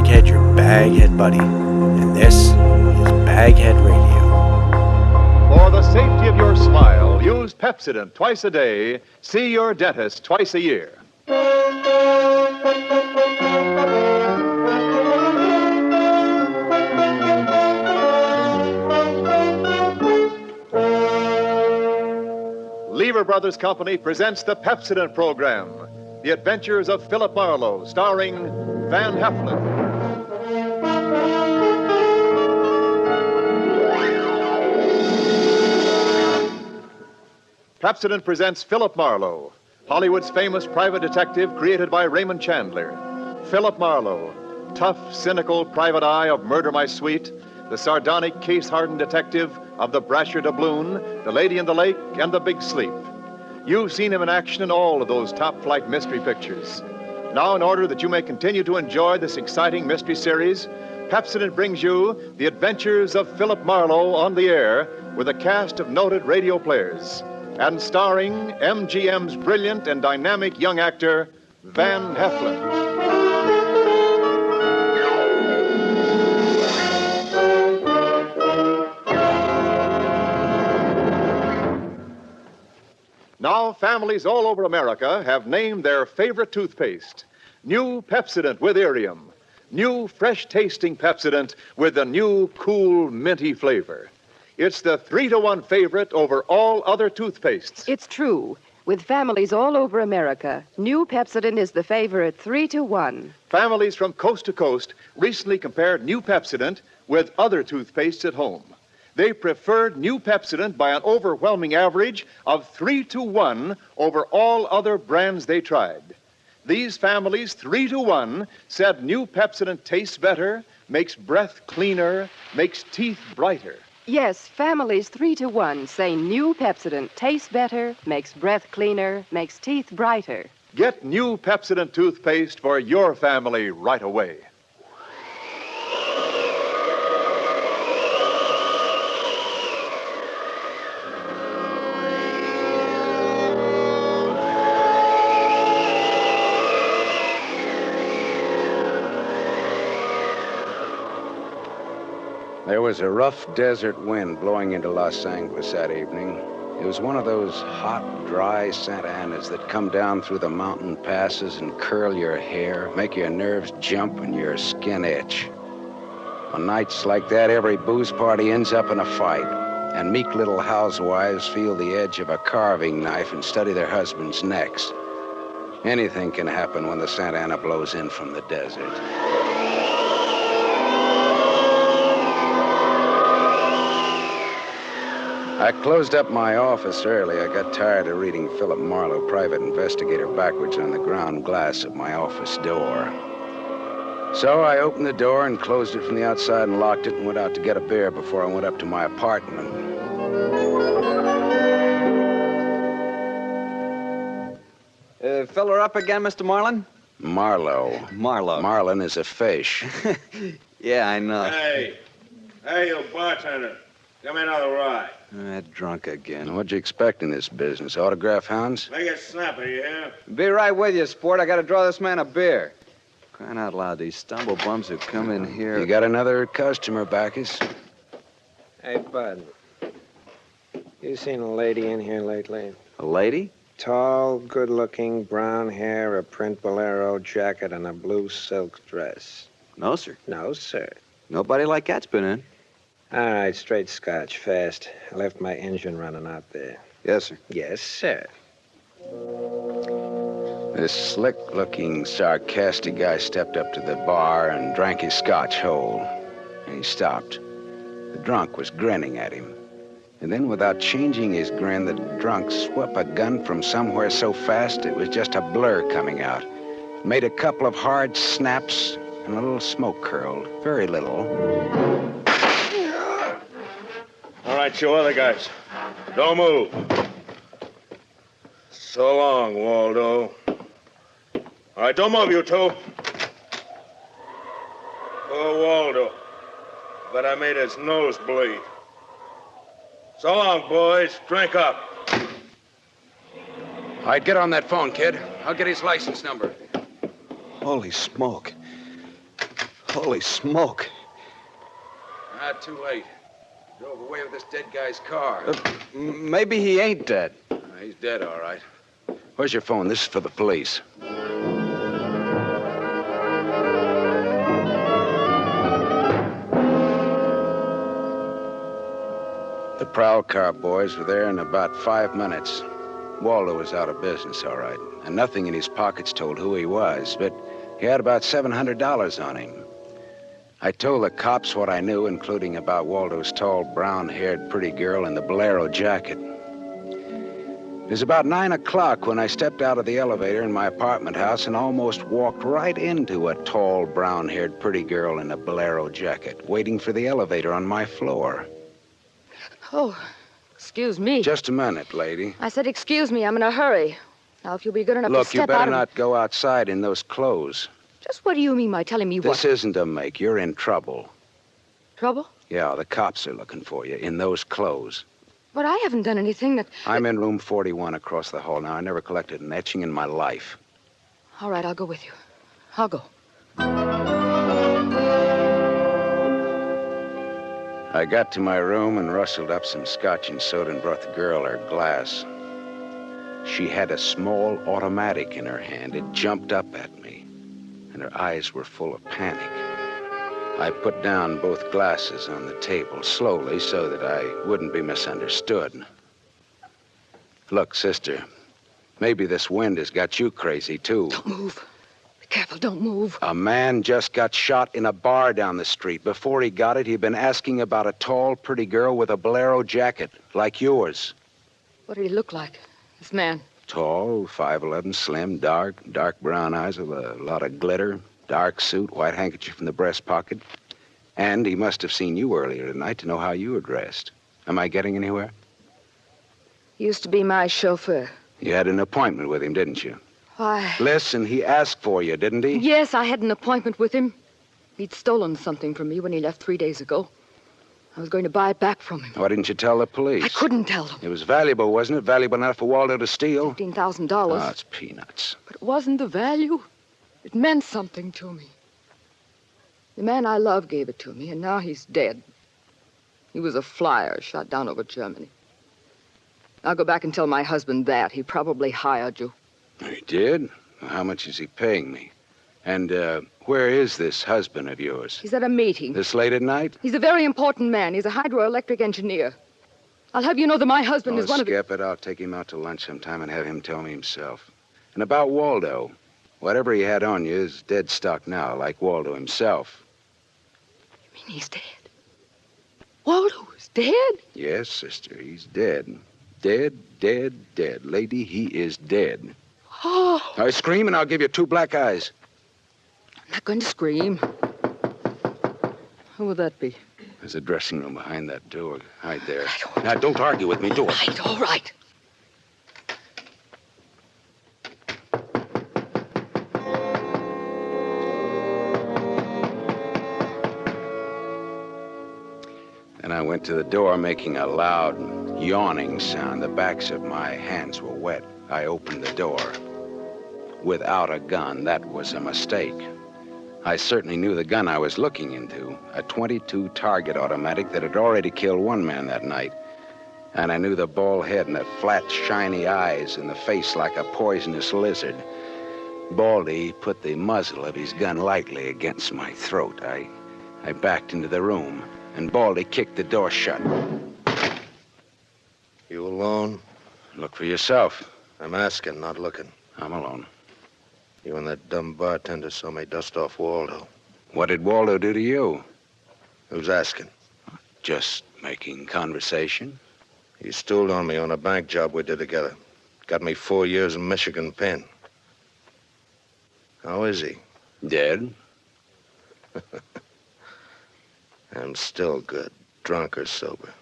BagHead, your BagHead buddy, and this is BagHead Radio. For the safety of your smile, use Pepsodent twice a day. See your dentist twice a year. Lever Brothers Company presents the Pepsodent program, The Adventures of Philip Marlowe, starring Van Heflin. Pepsodent presents Philip Marlowe, Hollywood's famous private detective created by Raymond Chandler. Philip Marlowe, tough, cynical private eye of Murder My Sweet, the sardonic, case-hardened detective of The Brasher Doubloon, The Lady in the Lake, and The Big Sleep. You've seen him in action in all of those top-flight mystery pictures. Now, in order that you may continue to enjoy this exciting mystery series, Pepsodent brings you The Adventures of Philip Marlowe on the air with a cast of noted radio players and starring MGM's brilliant and dynamic young actor, Van Heflin. Now, families all over America have named their favorite toothpaste. New Pepsodent with Irium. New fresh-tasting Pepsodent with the new cool, minty flavor. It's the 3-to-1 favorite over all other toothpastes. It's true. With families all over America, new Pepsodent is the favorite 3-to-1. Families from coast to coast recently compared new Pepsodent with other toothpastes at home. They preferred new Pepsodent by an overwhelming average of 3-to-1 over all other brands they tried. These families, 3-to-1, said new Pepsodent tastes better, makes breath cleaner, makes teeth brighter. Yes, families 3-to-1 say new Pepsodent tastes better, makes breath cleaner, makes teeth brighter. Get new Pepsodent toothpaste for your family right away. There was a rough desert wind blowing into Los Angeles that evening. It was one of those hot, dry Santa Anas that come down through the mountain passes and curl your hair, make your nerves jump and your skin itch. On nights like that, every booze party ends up in a fight, and meek little housewives feel the edge of a carving knife and study their husbands' necks. Anything can happen when the Santa Ana blows in from the desert. I closed up my office early. I got tired of reading Philip Marlowe, private investigator, backwards on the ground glass of my office door. So I opened the door and closed it from the outside and locked it and went out to get a beer before I went up to my apartment. Fill her up again, Mr. Marlin? Marlowe. Marlowe. Marlin is a fish. Yeah, I know. Hey, you bartender. Give me another rye. Drunk again. What'd you expect in this business? Autograph hounds? Make it snappy, you hear? Be right with you, sport. I gotta draw this man a beer. Crying out loud, these stumble bums who come in here. You got another customer, Bacchus? Hey, Bud. You seen a lady in here lately? A lady? Tall, good-looking, brown hair, a print bolero jacket, and a blue silk dress. No, sir. No, sir. Nobody like that's been in. All right, straight scotch, fast. I left my engine running out there. Yes, sir. Yes, sir. This slick-looking, sarcastic guy stepped up to the bar and drank his scotch whole. And he stopped. The drunk was grinning at him. And then, without changing his grin, the drunk swept a gun from somewhere so fast it was just a blur coming out. Made a couple of hard snaps, and a little smoke curled. Very little. All right, you other guys. Don't move. So long, Waldo. All right, don't move, you two. Oh, Waldo. But I made his nose bleed. So long, boys. Drink up. All right, get on that phone, kid. I'll get his license number. Holy smoke. Holy smoke. Not too late. Drove away with this dead guy's car. Maybe he ain't dead. He's dead, all right. Where's your phone? This is for the police. The prowl car boys were there in about 5 minutes. Waldo was out of business, all right, and nothing in his pockets told who he was, but he had about $700 on him. I told the cops what I knew, including about Waldo's tall, brown-haired, pretty girl in the bolero jacket. It was about 9 o'clock when I stepped out of the elevator in my apartment house and almost walked right into a tall, brown-haired, pretty girl in a bolero jacket, waiting for the elevator on my floor. Oh, excuse me. Just a minute, lady. I said excuse me. I'm in a hurry. Now, if you'll be good enough to Look, step you better out of... not go outside in those clothes. Just what do you mean by telling me what? This isn't a make. You're in trouble. Trouble? Yeah, the cops are looking for you in those clothes. But I haven't done anything that... I'm in room 41 across the hall now. I never collected an etching in my life. All right, I'll go with you. I'll go. I got to my room and rustled up some scotch and soda and brought the girl her glass. She had a small automatic in her hand. It jumped up at me, and her eyes were full of panic. I put down both glasses on the table slowly so that I wouldn't be misunderstood. Look, sister, maybe this wind has got you crazy, too. Don't move. Be careful, don't move. A man just got shot in a bar down the street. Before he got it, he'd been asking about a tall, pretty girl with a bolero jacket, like yours. What did he look like, this man? Tall, 5'11", slim, dark brown eyes with a lot of glitter, dark suit, white handkerchief in the breast pocket. And he must have seen you earlier tonight to know how you were dressed. Am I getting anywhere? He used to be my chauffeur. You had an appointment with him, didn't you? Why? Listen, he asked for you, didn't he? Yes, I had an appointment with him. He'd stolen something from me when he left 3 days ago. I was going to buy it back from him. Why didn't you tell the police? I couldn't tell them. It was valuable, wasn't it? Valuable enough for Waldo to steal? $15,000. Oh, it's peanuts. But it wasn't the value. It meant something to me. The man I love gave it to me, and now he's dead. He was a flyer shot down over Germany. I'll go back and tell my husband that. He probably hired you. He did? Well, how much is he paying me? And, where is this husband of yours? He's at a meeting. This late at night? He's a very important man. He's a hydroelectric engineer. I'll have you know that my husband is one of... Skip it. I'll take him out to lunch sometime and have him tell me himself. And about Waldo, whatever he had on you is dead stock now, like Waldo himself. You mean he's dead? Waldo is dead? Yes, sister, he's dead. Dead. Lady, he is dead. Oh. I scream and I'll give you 2 black eyes. I'm not going to scream. Who would that be? There's a dressing room behind that door. Hide there. Now, don't argue with me. Do it. Right, all right. Then I went to the door, making a loud, yawning sound. The backs of my hands were wet. I opened the door. Without a gun, that was a mistake. I certainly knew the gun I was looking into, a .22 target automatic that had already killed 1 man that night. And I knew the bald head and the flat, shiny eyes and the face like a poisonous lizard. Baldy put the muzzle of his gun lightly against my throat. I backed into the room, and Baldy kicked the door shut. You alone? Look for yourself. I'm asking, not looking. I'm alone. You and that dumb bartender saw me dust off Waldo. What did Waldo do to you? Who's asking? Just making conversation. He stooled on me on a bank job we did together. Got me 4 years in Michigan pen. How is he? Dead. I'm still good, drunk or sober.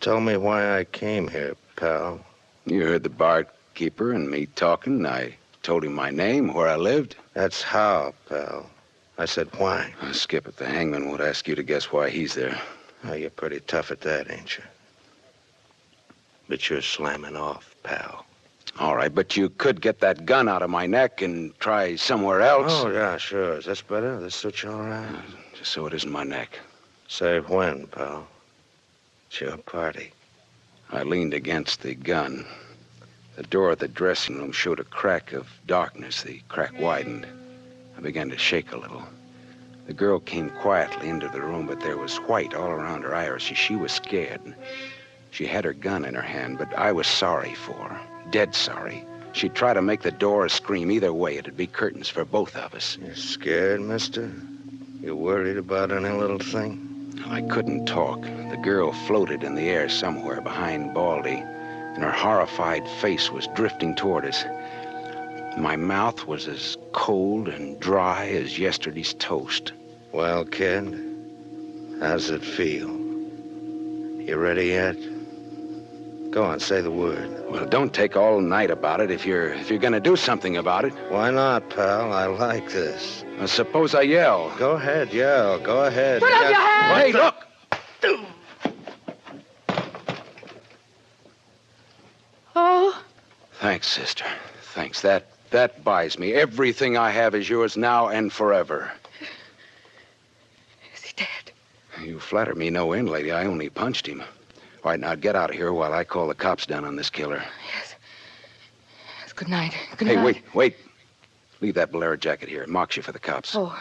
Tell me why I came here, pal. You heard the barkeeper and me talking. I told him my name, where I lived. That's how, pal. I said why. Skip it. The hangman won't ask you to guess why he's there. Oh, you're pretty tough at that, ain't you? But you're slamming off, pal. All right, but you could get that gun out of my neck and try somewhere else. Oh, yeah, sure. Is this better? This suits you all right? Just so it isn't my neck. Say when, pal. It's your party. I leaned against the gun. The door of the dressing room showed a crack of darkness. The crack widened. I began to shake a little. The girl came quietly into the room, but there was white all around her iris. She was scared. She had her gun in her hand, but I was sorry for her. Dead sorry. She'd try to make the door scream. Either way, it'd be curtains for both of us. You scared, mister? You worried about any little thing? I couldn't talk. The girl floated in the air somewhere behind Baldy, and her horrified face was drifting toward us. My mouth was as cold and dry as yesterday's toast. Well, kid, how's it feel? You ready yet? Go on, say the word. Well, don't take all night about it if you're gonna do something about it. Why not, pal? I like this. Suppose I yell. Go ahead, yell. Go ahead. Put up your hands! Hey, look! Oh, Thanks, sister. Thanks. That buys me. Everything I have is yours now and forever. Is he dead? You flatter me no end, lady. I only punched him. All right, now get out of here while I call the cops down on this killer. Yes. Yes, good night. Good Hey, night. wait. Leave that bolero jacket here. It marks you for the cops. Oh,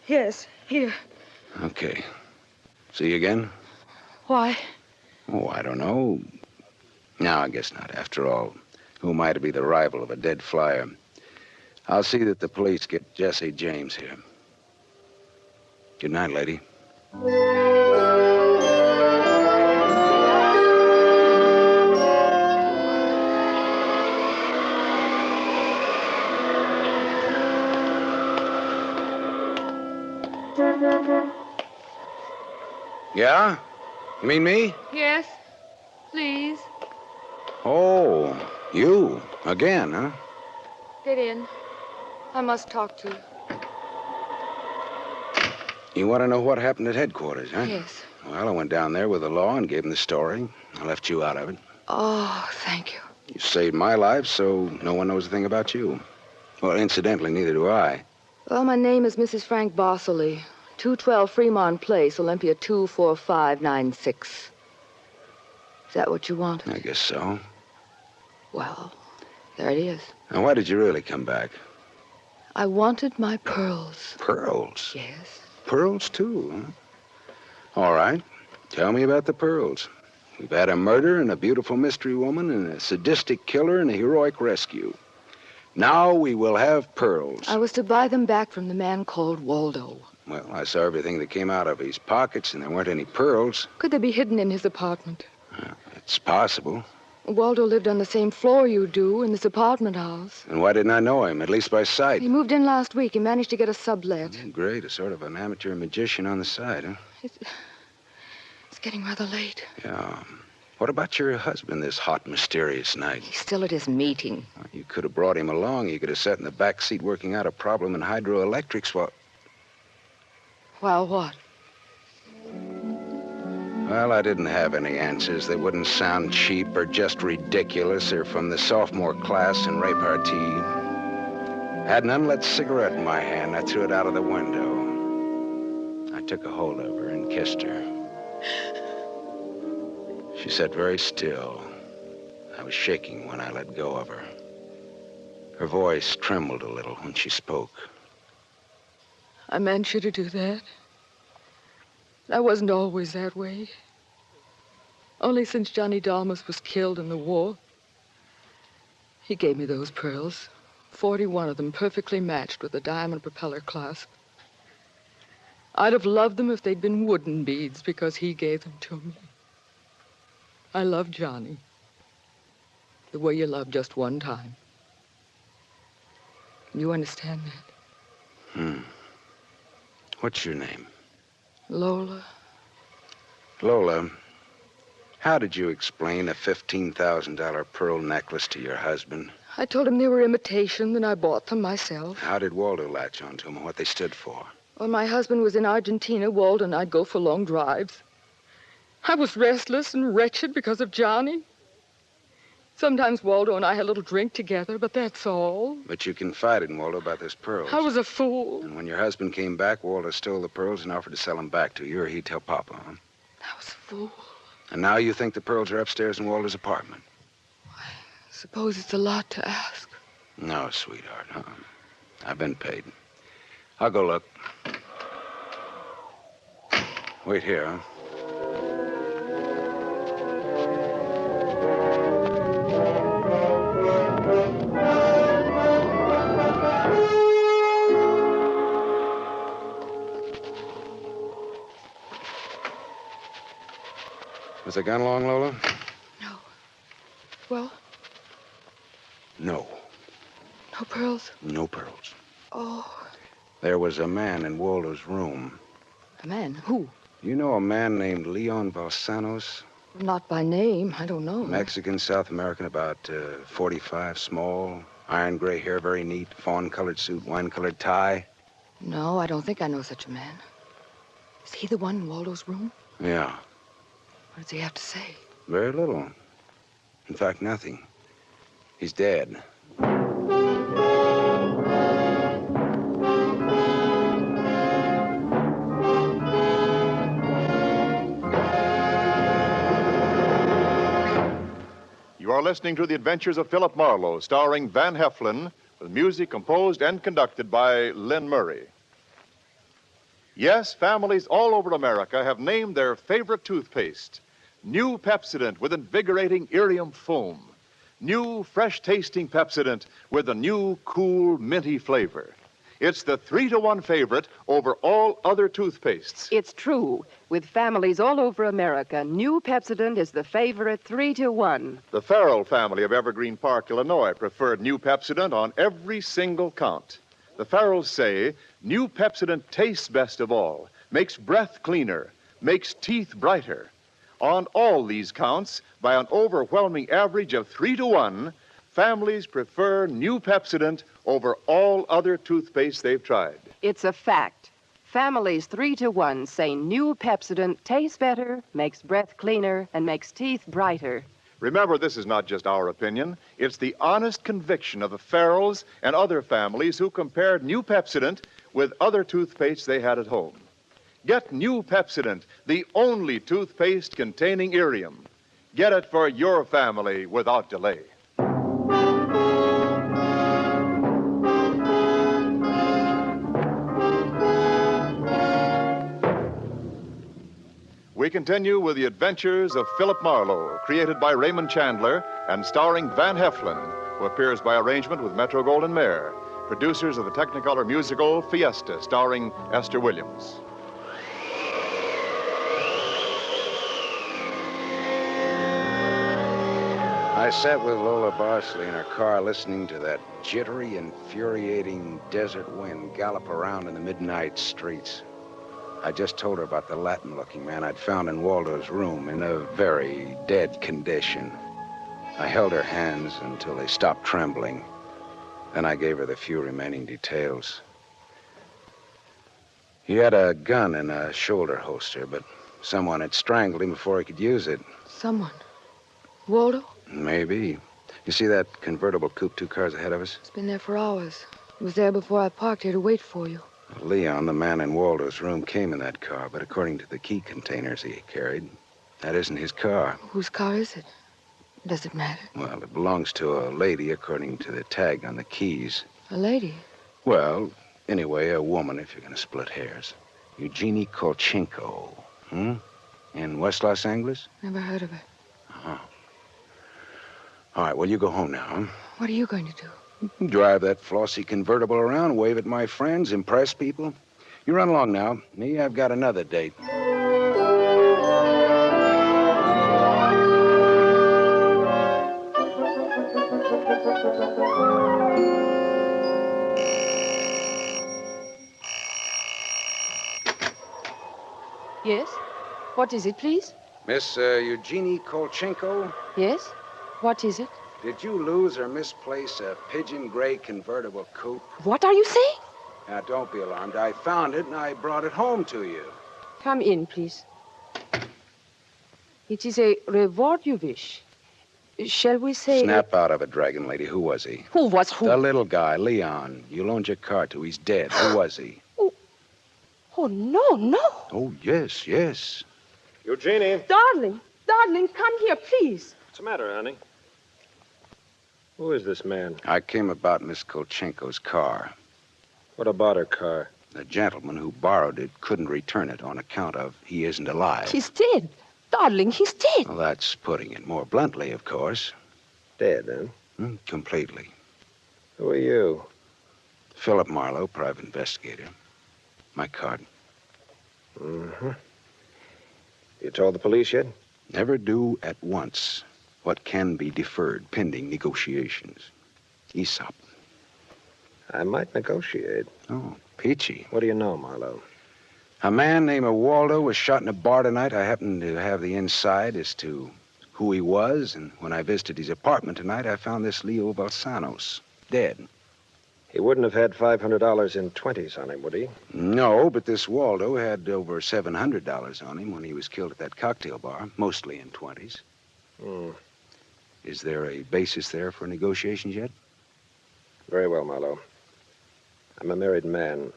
yes, here. Okay. See you again? Why? Oh, I don't know. No, I guess not. After all, who am I to be the rival of a dead flyer? I'll see that the police get Jesse James here. Good night, lady. Yeah? You mean me? Yes, please. Oh, you. Again, huh? Get in. I must talk to you. You want to know what happened at headquarters, huh? Yes. Well, I went down there with the law and gave them the story. I left you out of it. Oh, thank you. You saved my life, so no one knows a thing about you. Well, incidentally, neither do I. Well, my name is Mrs. Frank Bosserly. 212 Fremont Place, Olympia 24596. Is that what you want? I guess so. Well, there it is. Now, why did you really come back? I wanted my pearls. Pearls? Yes. Pearls, too, huh? All right. Tell me about the pearls. We've had a murder and a beautiful mystery woman and a sadistic killer and a heroic rescue. Now we will have pearls. I was to buy them back from the man called Waldo. Well, I saw everything that came out of his pockets, and there weren't any pearls. Could they be hidden in his apartment? It's possible. Waldo lived on the same floor you do in this apartment house. And why didn't I know him, at least by sight? He moved in last week. He managed to get a sublet. Great, a sort of an amateur magician on the side, huh? It's getting rather late. Yeah. What about your husband this hot, mysterious night? He's still at his meeting. Well, you could have brought him along. You could have sat in the back seat working out a problem in hydroelectrics while... While what? Well, I didn't have any answers. They wouldn't sound cheap or just ridiculous or from the sophomore class in repartee. I had an unlit cigarette in my hand. I threw it out of the window. I took a hold of her and kissed her. She sat very still. I was shaking when I let go of her. Her voice trembled a little when she spoke. I meant you to do that. I wasn't always that way. Only since Johnny Dalmas was killed in the war. He gave me those pearls. 41 of them perfectly matched with a diamond propeller clasp. I'd have loved them if they'd been wooden beads because he gave them to me. I love Johnny. The way you love just one time. You understand that? What's your name? Lola. Lola, how did you explain a $15,000 pearl necklace to your husband? I told him they were imitation, and I bought them myself. How did Waldo latch onto them and what they stood for? When my husband was in Argentina, Waldo and I'd go for long drives. I was restless and wretched because of Johnny. Sometimes Waldo and I had a little drink together, but that's all. But you confided in Waldo about those pearls. I was a fool. And when your husband came back, Waldo stole the pearls and offered to sell them back to you, or he'd tell Papa, huh? I was a fool. And now you think the pearls are upstairs in Waldo's apartment? I suppose it's a lot to ask. No, sweetheart, huh? I've been paid. I'll go look. Wait here, huh? Was the gun long, Lola? No. Well? No. No pearls? No pearls. Oh. There was a man in Waldo's room. A man? Who? You know a man named Leon Balsanos? Not by name. I don't know. Mexican, South American, about 45, small, iron gray hair, very neat, fawn-colored suit, wine-colored tie. No, I don't think I know such a man. Is he the one in Waldo's room? Yeah. What does he have to say? Very little. In fact, nothing. He's dead. You are listening to The Adventures of Philip Marlowe, starring Van Heflin, with music composed and conducted by Lynn Murray. Yes, families all over America have named their favorite toothpaste. New Pepsodent with invigorating Irium foam. New, fresh-tasting Pepsodent with a new, cool, minty flavor. It's the 3-to-1 favorite over all other toothpastes. It's true. With families all over America, new Pepsodent is the favorite 3-to-1. The Farrell family of Evergreen Park, Illinois, preferred new Pepsodent on every single count. The Farrells say new Pepsodent tastes best of all, makes breath cleaner, makes teeth brighter. On all these counts, by an overwhelming average of 3-to-1, families prefer new Pepsodent over all other toothpaste they've tried. It's a fact. Families 3-to-1 say new Pepsodent tastes better, makes breath cleaner, and makes teeth brighter. Remember, this is not just our opinion. It's the honest conviction of the Farrells and other families who compared new Pepsodent with other toothpaste they had at home. Get new Pepsodent, the only toothpaste containing Irium. Get it for your family without delay. We continue with The Adventures of Philip Marlowe, created by Raymond Chandler and starring Van Heflin, who appears by arrangement with Metro-Goldwyn-Mayer, producers of the Technicolor musical Fiesta, starring Esther Williams. I sat with Lola Barsley in her car listening to that jittery, infuriating desert wind gallop around in the midnight streets. I just told her about the Latin-looking man I'd found in Waldo's room in a very dead condition. I held her hands until they stopped trembling. Then I gave her the few remaining details. He had a gun in a shoulder holster, but someone had strangled him before he could use it. Someone? Waldo? Maybe. You see that convertible coupe 2 cars ahead of us? It's been there for hours. It was there before I parked here to wait for you. Leon, the man in Waldo's room, came in that car, but according to the key containers he carried, that isn't his car. Whose car is it? Does it matter? Well, it belongs to a lady according to the tag on the keys. A lady? Well, anyway, a woman, if you're going to split hairs. Eugenie Kolchenko. In West Los Angeles? Never heard of her. Uh-huh. All right, well, you go home now, huh? What are you going to do? Drive that flossy convertible around, wave at my friends, impress people. You run along now. Me, I've got another date. Yes? What is it, please? Miss Eugenie Kolchenko, Yes? What is it? did you lose or misplace a pigeon gray convertible coupe? What are you saying? Now, don't be alarmed. I found it and I brought it home to you. Come in, please. It is a reward you wish. Shall we say... Snap out of it, Dragon Lady. Who was he? Who was who? The little guy, Leon. You loaned your car to. He's dead. Who was he? Oh, no. Oh, yes. Eugenie. Darling, come here, please. What's the matter, honey? Who is this man? I came about Miss Kolchenko's car. What about her car? The gentleman who borrowed it couldn't return it on account of he isn't alive. He's dead. Darling, he's dead. Well, that's putting it more bluntly, of course. Dead, huh? Completely. Who are you? Philip Marlowe, private investigator. My card. Mm-hmm. You told the police yet? Never do at once what can be deferred pending negotiations. Aesop. I might negotiate. Oh, peachy. What do you know, Marlowe? A man named Waldo was shot in a bar tonight. I happened to have the inside as to who he was, and when I visited his apartment tonight, I found this Leo Balsanos dead. He wouldn't have had $500 in 20s on him, would he? No, but this Waldo had over $700 on him when he was killed at that cocktail bar, mostly in 20s. Is there a basis there for negotiations yet? Very well, Marlowe. I'm a married man.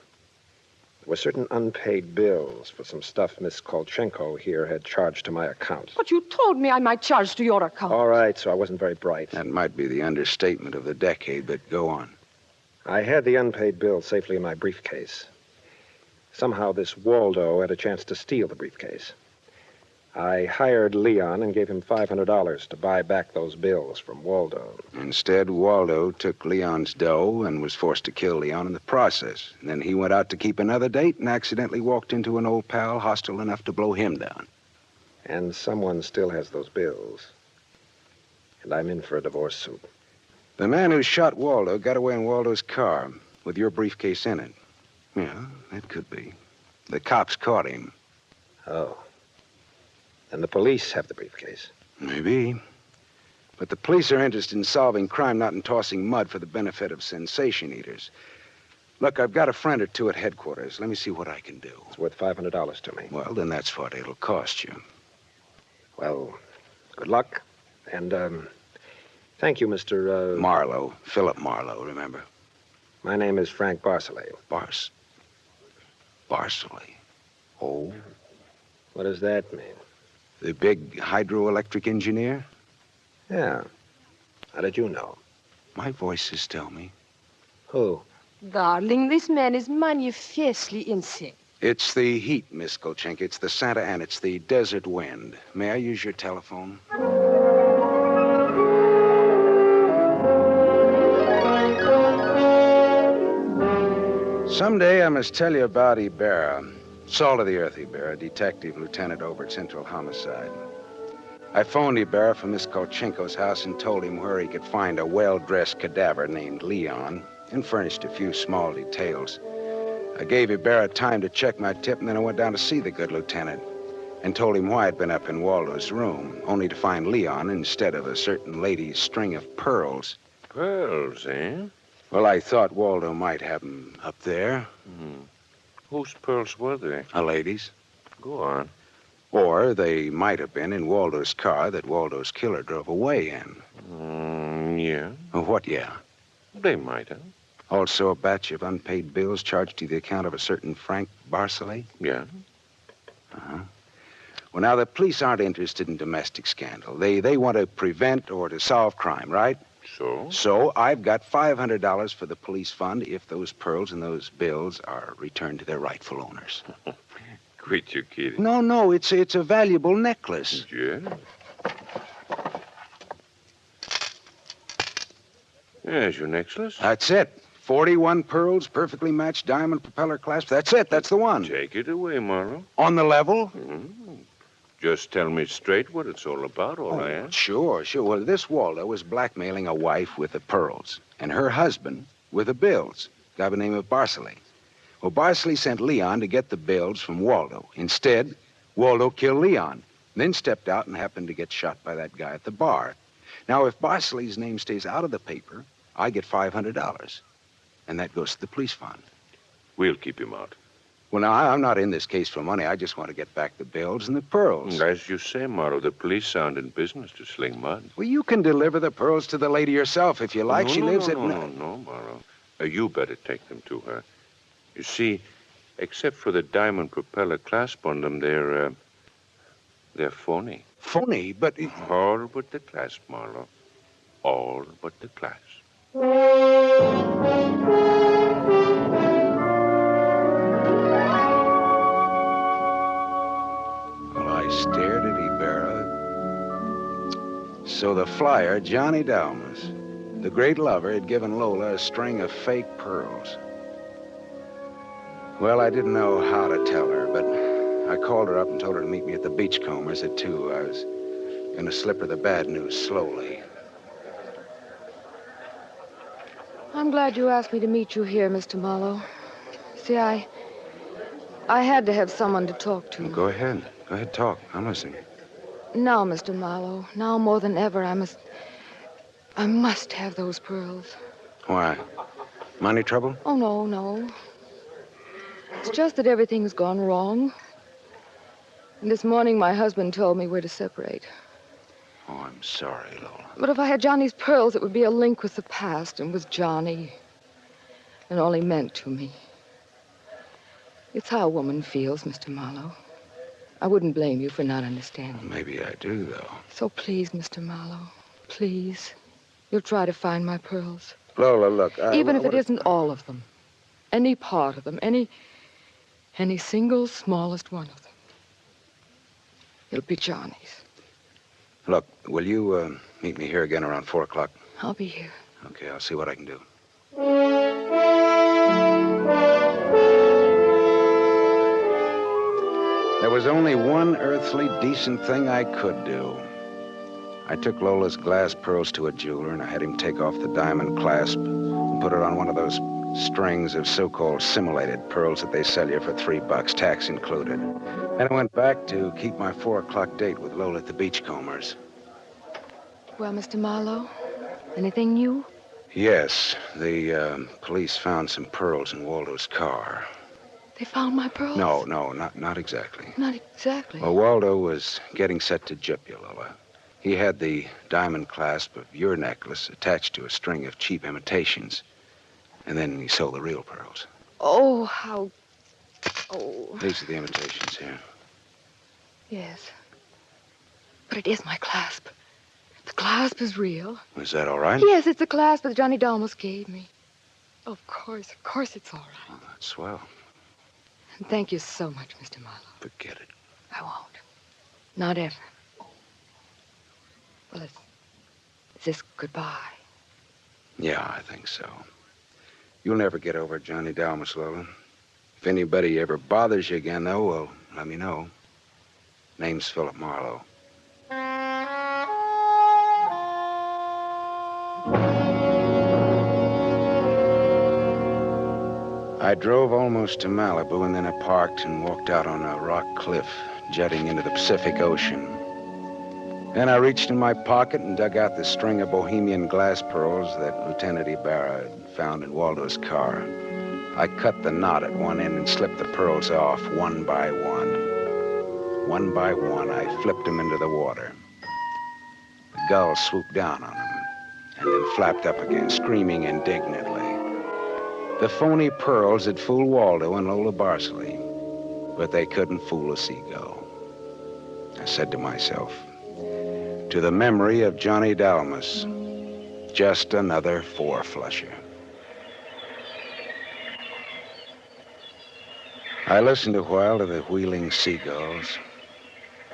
There were certain unpaid bills for some stuff Miss Kolchenko here had charged to my account. But you told me I might charge to your account. All right, so I wasn't very bright. That might be the understatement of the decade, but go on. I had the unpaid bills safely in my briefcase. Somehow this Waldo had a chance to steal the briefcase. I hired Leon and gave him $500 to buy back those bills from Waldo. Instead, Waldo took Leon's dough and was forced to kill Leon in the process. And then he went out to keep another date and accidentally walked into an old pal hostile enough to blow him down. And someone still has those bills. And I'm in for a divorce suit. The man who shot Waldo got away in Waldo's car with your briefcase in it. Yeah, that could be. The cops caught him. Oh. And the police have the briefcase. Maybe. But the police are interested in solving crime, not in tossing mud for the benefit of sensation eaters. Look, I've got a friend or two at headquarters. Let me see what I can do. It's worth $500 to me. Well, then that's what it'll cost you. Well, good luck. And, thank you, Mr. Marlowe. Philip Marlowe, remember? My name is Frank Barcelay. Barcelay? Oh? What does that mean? The big hydroelectric engineer? Yeah. How did you know? My voices tell me. Who? Darling, this man is manifestly insane. It's the heat, Miss Kolchenko. It's the Santa Ana. It's the desert wind. May I use your telephone? Someday I must tell you about Ibarra. Salt of the earth, Ibarra, detective lieutenant over at Central Homicide. I phoned Ibarra from Miss Kolchenko's house and told him where he could find a well-dressed cadaver named Leon and furnished a few small details. I gave Ibarra time to check my tip, and then I went down to see the good lieutenant and told him why I'd been up in Waldo's room, only to find Leon instead of a certain lady's string of pearls. Pearls, eh? Well, I thought Waldo might have them up there. Whose pearls were they? A lady's. Go on. Or they might have been in Waldo's car that Waldo's killer drove away in. Yeah. What, yeah? They might have. Also a batch of unpaid bills charged to the account of a certain Frank Barcelay? Yeah. Well, now, the police aren't interested in domestic scandal. They want to prevent or to solve crime, right? So? So I've got $500 for the police fund if those pearls and those bills are returned to their rightful owners. Quit your kidding. No, it's a valuable necklace. Yeah? There's your necklace. That's it. 41 pearls, perfectly matched diamond propeller clasp. That's it. That's the one. Take it away, Marlowe. On the level? Just tell me straight what it's all about, all I ask. Sure. Well, this Waldo was blackmailing a wife with the pearls and her husband with the bills, a guy by the name of Barcelay. Well, Barcelay sent Leon to get the bills from Waldo. Instead, Waldo killed Leon, then stepped out and happened to get shot by that guy at the bar. Now, if Barcelay's name stays out of the paper, I get $500, and that goes to the police fund. We'll keep him out. Well, now, I'm not in this case for money. I just want to get back the bills and the pearls. As you say, Marlowe, the police aren't in business to sling mud. Well, you can deliver the pearls to the lady yourself if you like. No, She no, lives no, at... No, Marlowe. You better take them to her. You see, except for the diamond propeller clasp on them, they're phony. Phony? But... All but the clasp, Marlowe. All but the clasp. Well, I stared at Ibarra. So the flyer, Johnny Dalmas, the great lover, had given Lola a string of fake pearls. Well, I didn't know how to tell her, but I called her up and told her to meet me at the Beachcombers at 2. I was going to slip her the bad news slowly. I'm glad you asked me to meet you here, Mr. Marlowe. See, I had to have someone to talk to. Well, go ahead. Go ahead, talk. I'm listening. Now, Mr. Marlowe, now more than ever, I must have those pearls. Why? Money trouble? Oh, no. It's just that everything's gone wrong. And this morning, my husband told me we're to separate. Oh, I'm sorry, Lola. But if I had Johnny's pearls, it would be a link with the past and with Johnny. And all he meant to me. It's how a woman feels, Mr. Marlowe. I wouldn't blame you for not understanding. Well, maybe I do, though. So please, Mr. Marlowe, please, you'll try to find my pearls. Lola, look, Even if it isn't all of them. Any part of them. Any single smallest one of them. It'll be Johnny's. Look, will you meet me here again around 4 o'clock? I'll be here. Okay, I'll see what I can do. There was only one earthly decent thing I could do. I took Lola's glass pearls to a jeweler, and I had him take off the diamond clasp and put it on one of those strings of so-called simulated pearls that they sell you for $3, tax included. Then I went back to keep my 4 o'clock date with Lola at the Beachcombers. Well, Mr. Marlowe, anything new? Yes, the police found some pearls in Waldo's car. They found my pearls? No, not exactly. Not exactly. Well, Waldo was getting set to gyp you, Lola. He had the diamond clasp of your necklace attached to a string of cheap imitations. And then he sold the real pearls. Oh, how... Oh. These are the imitations here. Yes. But it is my clasp. The clasp is real. Is that all right? Yes, it's the clasp that Johnny Dalmas gave me. Of course it's all right. Oh, that's swell. And thank you so much, Mr. Marlowe. Forget it. I won't. Not ever. Well, is this goodbye? Yeah, I think so. You'll never get over Johnny Dalmas, Lola. If anybody ever bothers you again, though, well, let me know. Name's Philip Marlowe. I drove almost to Malibu, and then I parked and walked out on a rock cliff jutting into the Pacific Ocean. Then I reached in my pocket and dug out the string of Bohemian glass pearls that Lieutenant Ibarra had found in Waldo's car. I cut the knot at one end and slipped the pearls off one by one. One by one, I flipped them into the water. The gull swooped down on them and then flapped up again, screaming indignantly. The phony pearls had fooled Waldo and Lola Barsley, but they couldn't fool a seagull. I said to myself, to the memory of Johnny Dalmas, just another four-flusher. I listened a while to the wheeling seagulls.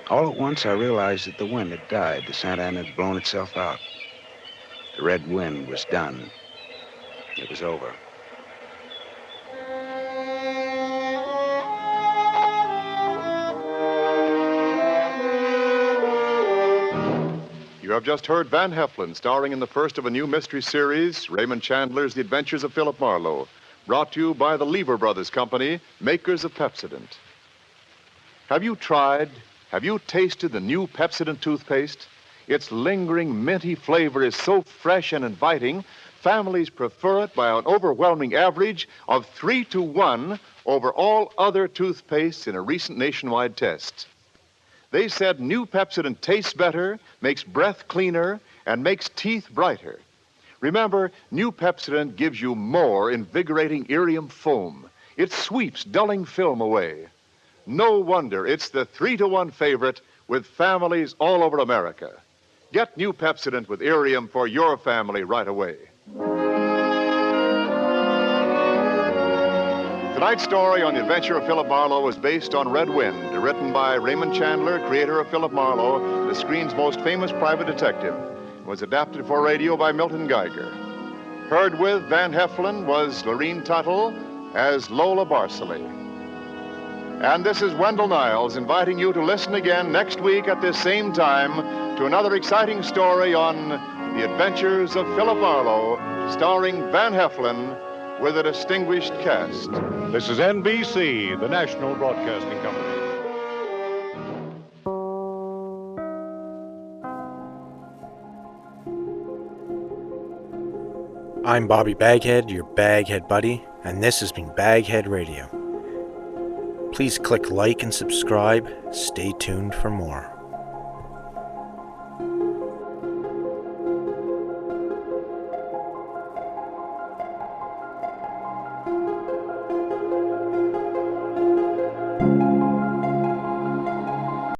All at once, I realized that the wind had died. The Santa Ana had blown itself out. The red wind was done. It was over. You have just heard Van Heflin starring in the first of a new mystery series, Raymond Chandler's The Adventures of Philip Marlowe, brought to you by the Lever Brothers Company, makers of Pepsodent. Have you tasted the new Pepsodent toothpaste? Its lingering, minty flavor is so fresh and inviting, families prefer it by an overwhelming average of 3 to 1 over all other toothpastes in a recent nationwide test. They said new Pepsodent tastes better, makes breath cleaner, and makes teeth brighter. Remember, new Pepsodent gives you more invigorating irium foam. It sweeps dulling film away. No wonder it's the 3-to-1 favorite with families all over America. Get new Pepsodent with irium for your family right away. Tonight's story on the adventure of Philip Marlowe was based on Red Wind, written by Raymond Chandler, creator of Philip Marlowe, the screen's most famous private detective. It was adapted for radio by Milton Geiger. Heard with Van Heflin was Lorene Tuttle as Lola Barceley. And this is Wendell Niles inviting you to listen again next week at this same time to another exciting story on the adventures of Philip Marlowe, starring Van Heflin with a distinguished cast. This is NBC, the National Broadcasting Company. I'm Bobby BagHead, your BagHead buddy, and this has been BagHead Radio. Please click like and subscribe. Stay tuned for more.